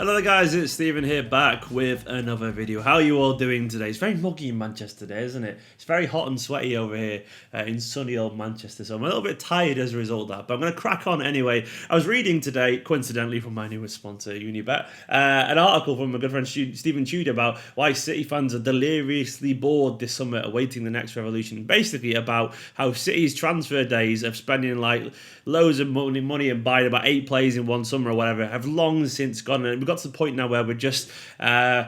Hello guys, it's Stephen here back with another video. How are you all doing today? It's very muggy in Manchester today, isn't it? It's very hot and sweaty over here in sunny old Manchester, so I'm a little bit tired as a result of that, but I'm going to crack on anyway. I was reading today, coincidentally from my newest sponsor, Unibet, an article from my good friend Stephen Tudor about why City fans are deliriously bored this summer awaiting the next revolution. Basically about how City's transfer days of spending like loads of money and buying about 8 players in one summer or whatever have long since gone, and we've got to the point now where we're just kind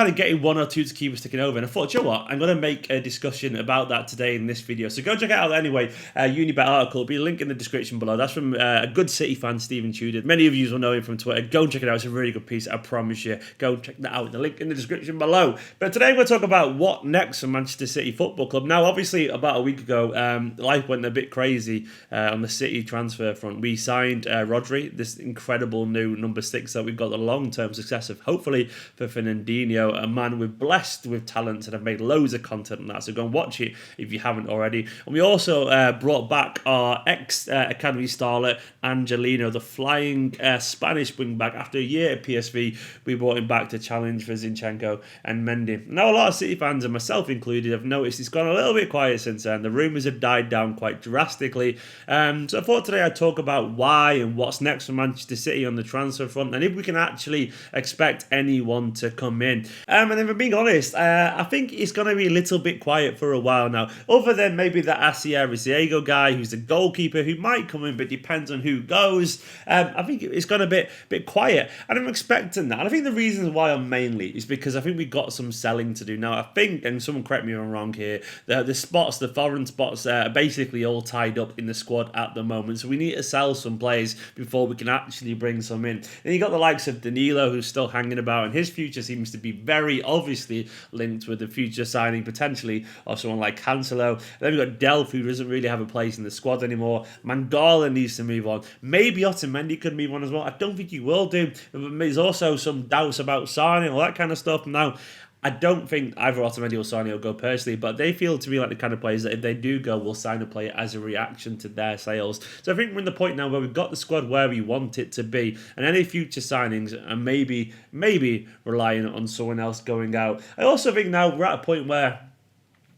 of getting 1 or 2 to keep us ticking over. And I thought, you know what, I'm going to make a discussion about that today in this video, so go check it out anyway. Unibet article will be a link in the description below. That's from a good City fan, Stephen Tudor. Many of you will know him from Twitter. Go and check it out. It's a really good piece, I promise you. Go and check that out. The link in the description below. But today we're going to talk about what next for Manchester City Football Club. Now, obviously, about a week ago, life went a bit crazy on the City transfer front. We signed Rodri, this incredible new number 6 that we've got the long-term success of, hopefully, for Fernandinho, a man we're blessed with talent and have made loads of content on that, so go and watch it if you haven't already. And we also brought back our ex-academy starlet, Angelino, the flying Spanish wing-back. After a year at PSV, we brought him back to challenge for Zinchenko and Mendy. Now, a lot of City fans, and myself included, have noticed it's gone a little bit quiet since then. The rumours have died down quite drastically. So I thought today I'd talk about why and what's next for Manchester City on the transfer front, and if we can actually expect anyone to come in. And if I'm being honest, I think it's going to be a little bit quiet for a while now, other than maybe the Asier Riziego guy who's a goalkeeper who might come in, but depends on who goes. I think it's gone a bit quiet, and I'm expecting that. And I think the reasons why are mainly is because I think we've got some selling to do now. I think, and someone correct me if I'm wrong here, the foreign spots are basically all tied up in the squad at the moment, so we need to sell some players before we can actually bring some in. Then you got the likes of Danilo, who's still hanging about, and his future seems to be very obviously linked with the future signing potentially of someone like Cancelo. Then we've got Delph, who doesn't really have a place in the squad anymore. Mangala needs to move on. Maybe Otamendi could move on as well. I don't think he will do. There's also some doubts about Sane, all that kind of stuff. Now, I don't think either Otamendi or Sane will go personally, but they feel to me like the kind of players that if they do go, will sign a player as a reaction to their sales. So I think we're in the point now where we've got the squad where we want it to be, and any future signings are maybe relying on someone else going out. I also think now we're at a point where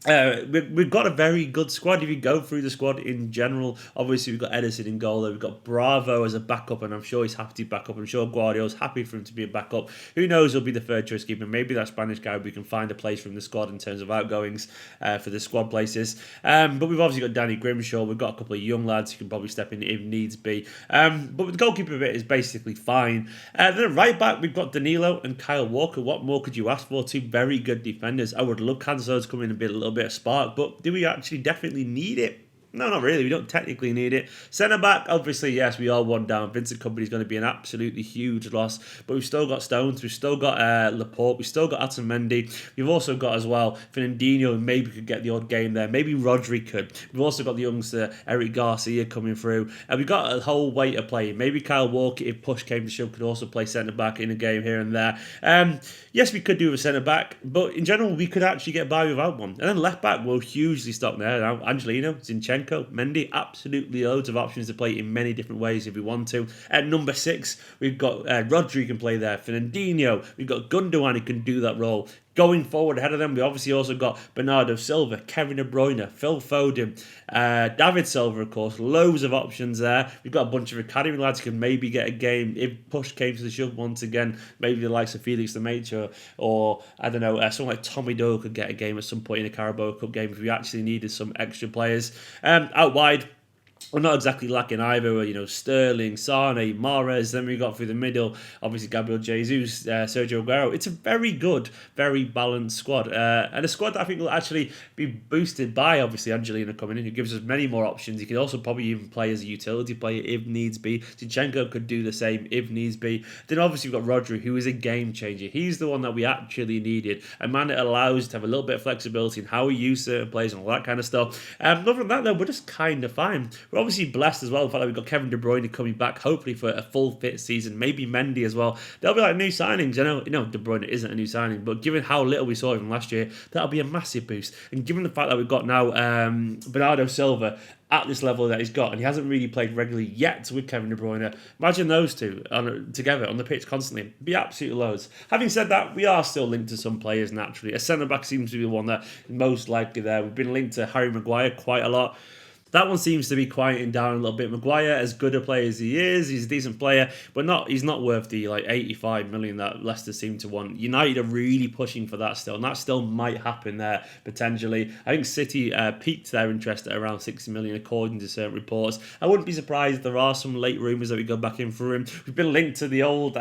we've got a very good squad. If you go through the squad in general, obviously we've got Edison in goal, we've got Bravo as a backup, and I'm sure he's happy to be backup. I'm sure Guardiola's happy for him to be a backup. Who knows, he'll be the third choice keeper. Maybe that Spanish guy, we can find a place from the squad in terms of outgoings for the squad places. But we've obviously got Danny Grimshaw, we've got a couple of young lads who can probably step in if needs be. But the goalkeeper bit is basically fine. Then at right back, we've got Danilo and Kyle Walker. What more could you ask for? 2 very good defenders. I would love Cancelo to come in and be a little bit of spark, but do we actually definitely need it? No, not really. We don't technically need it. Centre-back, obviously, yes, we are one down. Vincent Kompany is going to be an absolutely huge loss. But we've still got Stones. We've still got Laporte. We've still got Otamendi. We've also got as well Fernandinho, who maybe could get the odd game there. Maybe Rodri could. We've also got the youngster Eric Garcia coming through. And we've got a whole weight of playing. Maybe Kyle Walker, if push came to shove, could also play centre-back in a game here and there. Yes, we could do with a centre-back. But in general, we could actually get by without one. And then left-back, we're hugely stocked there. Now, Angelino, Zinchenko, Mendy, absolutely loads of options to play in many different ways if we want to. At number 6, we've got Rodri can play there, Fernandinho, we've got Gundogan who can do that role. Going forward ahead of them, we obviously also got Bernardo Silva, Kevin De Bruyne, Phil Foden, David Silva, of course. Loads of options there. We've got a bunch of academy lads who can maybe get a game if push came to the shove once again. Maybe the likes of Felix Lemaitre or, I don't know, someone like Tommy Doyle could get a game at some point in a Carabao Cup game if we actually needed some extra players. Out wide, we're not exactly lacking either. Sterling, Sane, Mahrez. Then we got through the middle, obviously Gabriel Jesus, Sergio Aguero. It's a very good, very balanced squad. And a squad that I think will actually be boosted by, obviously, Angelino coming in, who gives us many more options. He could also probably even play as a utility player if needs be. Zinchenko could do the same if needs be. Then obviously we've got Rodri, who is a game changer. He's the one that we actually needed. A man that allows us to have a little bit of flexibility in how we use certain players and all that kind of stuff. Other than that, though, we're just kind of fine. we're obviously blessed as well. The fact that we've got Kevin De Bruyne coming back, hopefully for a full fit season, maybe Mendy as well. They'll be like new signings. I know, De Bruyne isn't a new signing, but given how little we saw of him last year, that'll be a massive boost. And given the fact that we've got now Bernardo Silva at this level that he's got, and he hasn't really played regularly yet with Kevin De Bruyne. Imagine those two together on the pitch constantly. It'd be absolute loads. Having said that, we are still linked to some players naturally. A centre-back seems to be the one that is most likely there. We've been linked to Harry Maguire quite a lot. That one seems to be quieting down a little bit. Maguire, as good a player as he is, he's a decent player, but he's not worth the 85 million that Leicester seem to want. United are really pushing for that still, and that still might happen there potentially. I think City peaked their interest at around 60 million according to certain reports. I wouldn't be surprised if there are some late rumours that we go back in for him. We've been linked to the old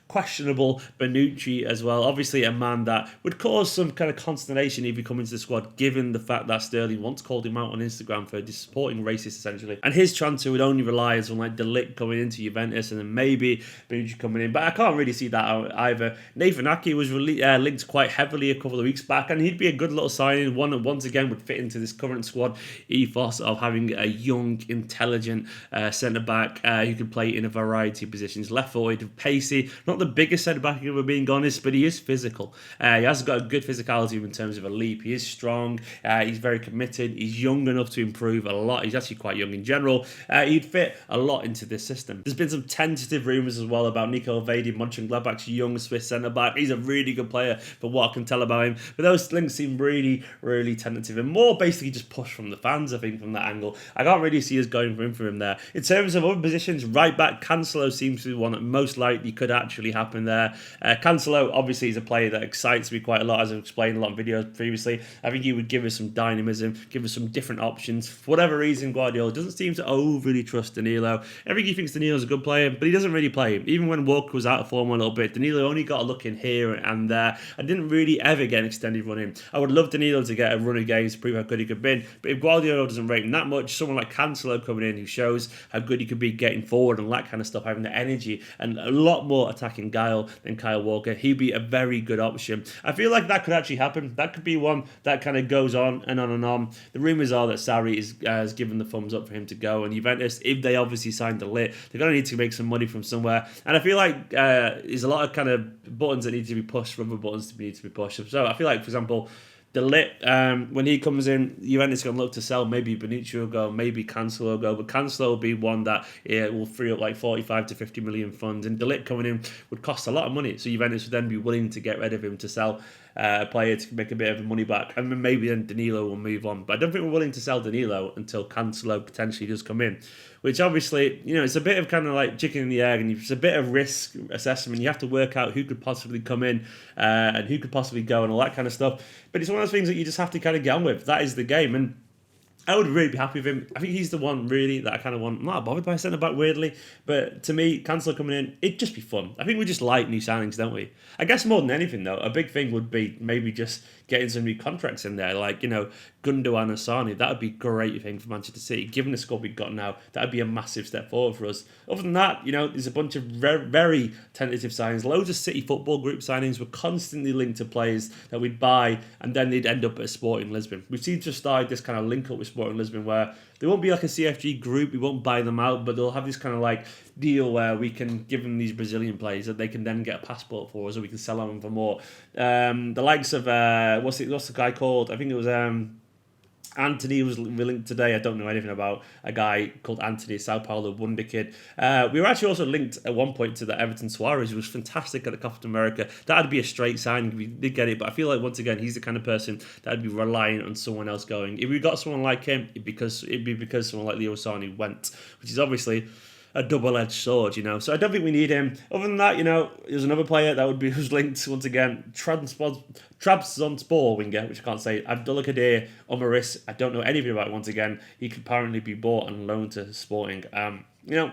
questionable Bonucci as well. Obviously a man that would cause some kind of consternation if he comes into the squad, given the fact that Sterling once called him out on Instagram for supporting racists essentially. And his transfer would only rely on someone like De Ligt coming into Juventus and then maybe Bonucci coming in. But I can't really see that out either. Nathan Ake was linked quite heavily a couple of weeks back, and he'd be a good little signing. One that once again would fit into this current squad ethos of having a young, intelligent centre-back who could play in a variety of positions. Left-footed, pacey, not the biggest centre-back, if we're being honest, but he is physical. He has got a good physicality in terms of a leap. He is strong. He's very committed. He's young enough to improve a lot. He's actually quite young in general. He'd fit a lot into this system. There's been some tentative rumours as well about Nico Elvedi, Mönchengladbach's young Swiss centre-back. He's a really good player for what I can tell about him. But those links seem really, really tentative and more basically just pushed from the fans, I think, from that angle. I can't really see us going for him there. In terms of other positions, right back, Cancelo seems to be one that most likely could actually happen there. Cancelo obviously is a player that excites me quite a lot, as I've explained in a lot of videos previously. I think he would give us some dynamism, give us some different options. For whatever reason, Guardiola doesn't seem to overly trust Danilo. I think he thinks Danilo's a good player, but he doesn't really play him. Even when Walker was out of form a little bit, Danilo only got a look in here and there and didn't really ever get an extended run in. I would love Danilo to get a run of games to prove how good he could be, but if Guardiola doesn't rate him that much, someone like Cancelo coming in who shows how good he could be getting forward and that kind of stuff, having the energy and a lot more attacking guile than Kyle Walker, he'd be a very good option. I feel like that could actually happen. That could be one that kind of goes on and on and on. The rumours are that Sarri has given the thumbs up for him to go, and Juventus, if they obviously signed De Ligt, they're going to need to make some money from somewhere. And I feel like there's a lot of kind of buttons that need to be pushed, rubber buttons that need to be pushed. So I feel like, for example, De Ligt, when he comes in, Juventus going to look to sell. Maybe Bonucci will go, maybe Cancelo will go, but Cancelo will be one that will free up like 45 to 50 million funds, and De Ligt coming in would cost a lot of money, so Juventus would then be willing to get rid of him to sell a player to make a bit of money back, and then maybe then Danilo will move on. But I don't think we're willing to sell Danilo until Cancelo potentially does come in, which obviously, it's a bit of kind of like chicken and the egg, and it's a bit of risk assessment. You have to work out who could possibly come in and who could possibly go and all that kind of stuff. But it's one of those things that you just have to kind of get on with. That is the game, and I would really be happy with him. I think he's the one really that I kind of want. I'm not bothered by centre back weirdly, but to me, Cancelo coming in, it'd just be fun. I think we just like new signings, don't we? I guess more than anything though, a big thing would be maybe just getting some new contracts in there, like Gundogan and Sane. That would be a great thing for Manchester City. Given the squad we've got now, that would be a massive step forward for us. Other than that, there's a bunch of very, very tentative signings. Loads of City football group signings were constantly linked to players that we'd buy, and then they'd end up at Sporting Lisbon. We've seen to start this kind of link up with Sporting Lisbon where they won't be like a CFG group, we won't buy them out, but they'll have this kind of like deal where we can give them these Brazilian players that they can then get a passport for us, or we can sell them for more. The likes of what's the guy called? I think it was Anthony was linked today. I don't know anything about a guy called Anthony, Sao Paulo wonder kid. We were actually also linked at one point to the Everton Suarez, who was fantastic at the Copa America. That'd be a straight signing if we did get it, but I feel like once again he's the kind of person that'd be relying on someone else going. If we got someone like him, it'd be because someone like Leo Sane went, which is obviously a double-edged sword, So I don't think we need him. Other than that, there's another player that who's linked once again, Trabzonspor winger, which I can't say, Abdulkadir Omaris. I don't know anything about it once again. He could apparently be bought and loaned to Sporting.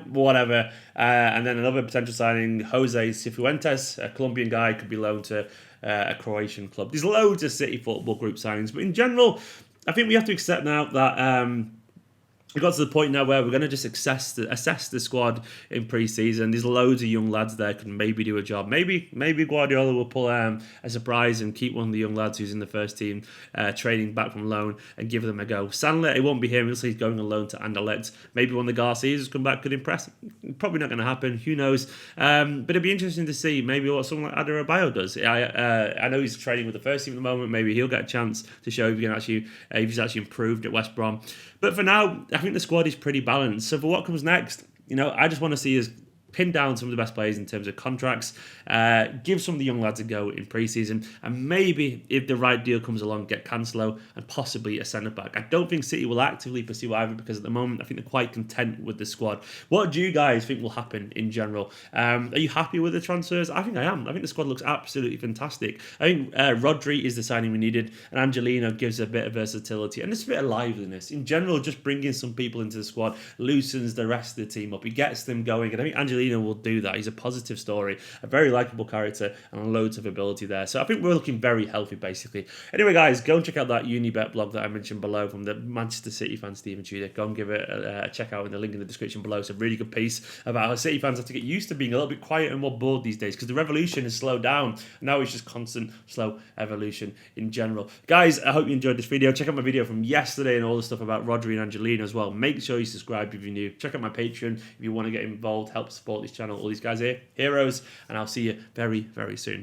Whatever. And then another potential signing, Jose Cifuentes, a Colombian guy, could be loaned to a Croatian club. There's loads of City football group signings, but in general, I think we have to accept now that we got to the point now where we're going to just assess the squad in pre-season. There's loads of young lads there can maybe do a job. Maybe Guardiola will pull a surprise and keep one of the young lads who's in the first team training back from loan and give them a go. Sandler, it won't be him. He's going on loan to Anderlecht. Maybe one of the Garcias come back could impress. Probably not going to happen. Who knows? But it'd be interesting to see maybe what someone like Adebayo does. I know he's training with the first team at the moment. Maybe he'll get a chance to show if he's actually improved at West Brom. But for now, I think the squad is pretty balanced. So for what comes next, I just want to see us pin down some of the best players in terms of contracts, give some of the young lads a go in pre-season, and maybe if the right deal comes along, get Cancelo and possibly a centre-back. I don't think City will actively pursue either because at the moment I think they're quite content with the squad. What do you guys think will happen in general? Are you happy with the transfers? I think I am. I think the squad looks absolutely fantastic. I think Rodri is the signing we needed, and Angelino gives a bit of versatility and just a bit of liveliness. In general, just bringing some people into the squad loosens the rest of the team up. He gets them going, and I think Angelino will do that. He's a positive story, a very likeable character, and loads of ability there. So I think we're looking very healthy, basically. Anyway, guys, go and check out that Unibet blog that I mentioned below from the Manchester City fan Stephen Tudor. Go and give it a check out in the link in the description below. It's a really good piece about how City fans have to get used to being a little bit quiet and more bored these days because the revolution has slowed down. Now it's just constant, slow evolution in general. Guys, I hope you enjoyed this video. Check out my video from yesterday and all the stuff about Rodri and Angelino as well. Make sure you subscribe if you're new. Check out my Patreon if you want to get involved, help support this channel. All these guys here, heroes, and I'll see you very, very soon.